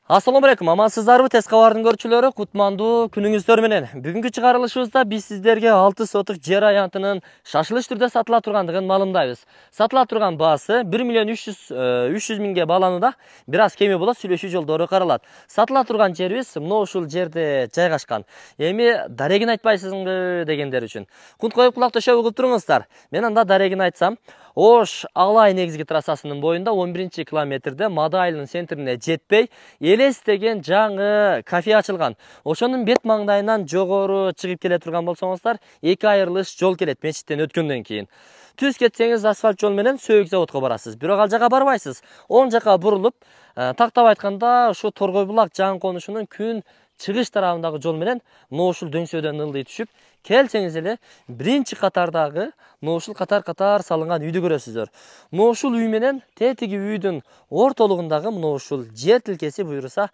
Assalamu алейкум, амансыздарбы тез кабардын көрүүчүлөрү, кутмандуу күнүңүздөр менен. Бүгүнкү чыгарылышыбызда биз сиздерге 6 сотук жер аянтынын шашылыш түрдө сатыла тургандыгын маалымдайбыз. Сатыла турган баасы 1 миллион 300 миңге бааланууда, бир аз кеми болот, сүйлөшүү жолдору каралат. Сатыла турган жерибиз мына ушул жерде жайгашкан. Эми дарегин айтпайсызбы дегендер үчүн. Кунт коюп кулак төшөп угуп туруңуздар. Мен анда дарегин айтсам, Ош Алай негизги трассасынын боюнда 11-километрде Мада айылынын центрине жетпей, Элес деген жаңы кафе ачылган. Ошонун бет маңдайынан жогору чыгып келе турган болсоңуздар, 2 айрылыш жол келет мечиттен өткөндөн кийин. Түз кетсеңиз асфальт жол менен Сөйүк заводко барасыз. Бирок ал жака барбайсыз. Оң жака бурулуп, тактап айтканда ушу Торгой булак жаңы конушунун күн чыгыш тарабындагы жол менен мына ушул дөңсөдөн ылдый түшүп, келсеңиз эле биринчи катардагы мына ушул катар салынган үйдү көрөсүздөр. Мына ушул үй менен тетиги үйдүн ортолугундагы мына ушул жер тилкеси буйруса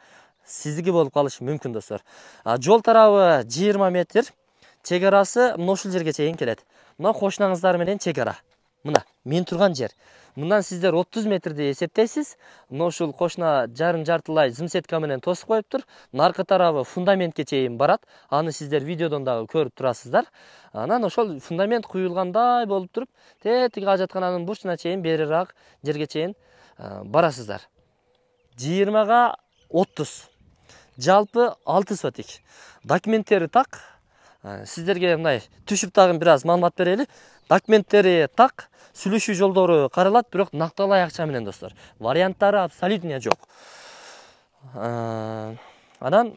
сиздики болуп калышы мүмкүн достор. Жол тарабы 20 метр, чек арасы мына ушул жерге чейин келет. Мына кошунаңыздар менен чек ара. Мына мен турган жер. Мындан сиздер 30 метрди эсептейсиз. Мына ушул кошуна жартылай зымсетка менен тосуп коюптур. Наркы тарабы фундаментке чейин барат. Аны сиздер видеодон дагы көрүп турасыздар. Анан ошол фундамент куюлгандай болуп туруп, тетиги ажаткананын бурчуна чейин берирээк жерге чейин барасыздар. 20га 30. Жалпы 6 сотик. Документтери так. Сиздерге мындай түшүп дагы бир аз маалымат берели. Документтери так, сүйлөшүү жолдору каралат, бирок накталай акча менен достор. Варианттары абсолютно жок. Анан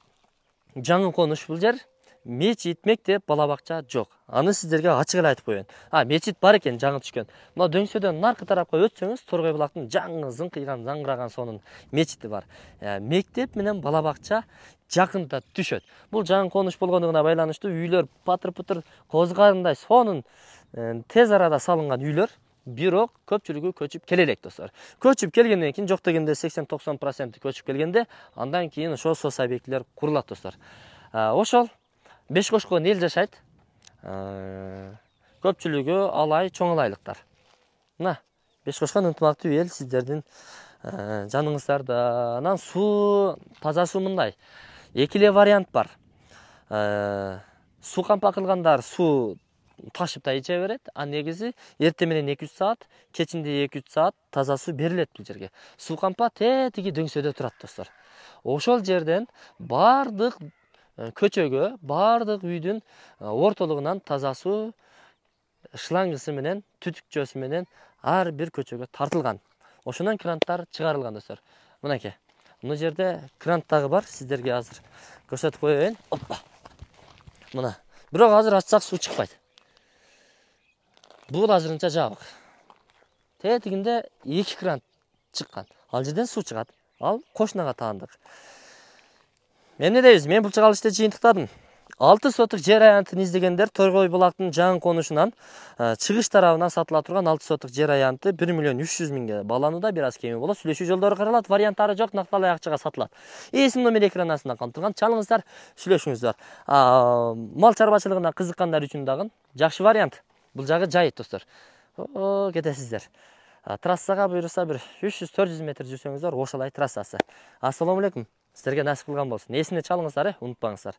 жаңы конуш бул жер. Мечит, мектеп, бала бакча жок. Аны сиздерге ачык эле айтып коеюн. Мечит бар экен, жаңы түшкөн. Мына дөңсөдөн наркы тарапка өтсөңүз, Торгой булактын жаңы зыңкыйган, заңгыраган сонун мечити бар. Мектеп менен бала бакча жакында түшөт. Бул жаңы конуш болгондугуна байланыштуу үйлөр патыр-путыр козгарындай сонун тез арада салынган үйлөр, бирок көпчүлүгү көчүп келе элек достор. Көчүп келгенден кийин, жок дегенде 80-90% көчүп келгенде, андан кийин ошо соц объектилер курулат достор. Ошол Бешкошкон эл жашайт. Көпчүлүгү алай, чоң алайлыктар. Мына Бешкошкон ынтымактуу эл сиздердин жаныңыздарда. Анан суу, таза суу мындай. Экиле вариант бар. Суу кампа кылгандар суу ташып да иче берет. Негизи эртең менен 2-3 саат, кечинде 2-3 саат таза суу берилет бул жерге. Суу кампа тетиги дөңсөдө турат достор. Ошол жерден бардык көчөгө, бардык үйдүн ортолугунан таза суу шлангысы менен, түтүкчөсү менен ар бир көчөгө тартылган. Ошондон кранттар чыгарылган достор. Мынакей. Мына жерде крант дагы бар, сиздерге азыр көрсөтүп коеюн. Оппа. Мына. Бирок азыр ачсак суу чыкпайт. Бул азырынча жабык. Тетигинде 2 крант чыккан. Ал жерден суу чыгат. Ал кошунага таандык. Эмне дейбиз? Мен бул чыгарылышты жыйынтыктадым. 6 сотук жер аянтын издегендер Торгой булактын жаңы конушунан чыгыш тарабынан сатыла турган 6 сотук жер аянты 1 миллион 300 миңге бааланууда, бир аз кеми болот. Сүйлөшүү жолдору каралат, варианттары жок, накталай акчага сатылат. Эсим номер экран астында камтылган. Чалыңыздар, сүйлөшүңүздөр. Мал чарбачылыгына кызыккандар үчүн дагы жакшы вариант. Бул жагы жайыт достор. Кетесиздер. Трассага буйруса бир 300-400 метр жүрсөңүздөр, Ош Алай трассасы. Ассаламу алейкум. Сиздерге насип кылган болсун. Эсине чалыңыздар, унутпаңыздар.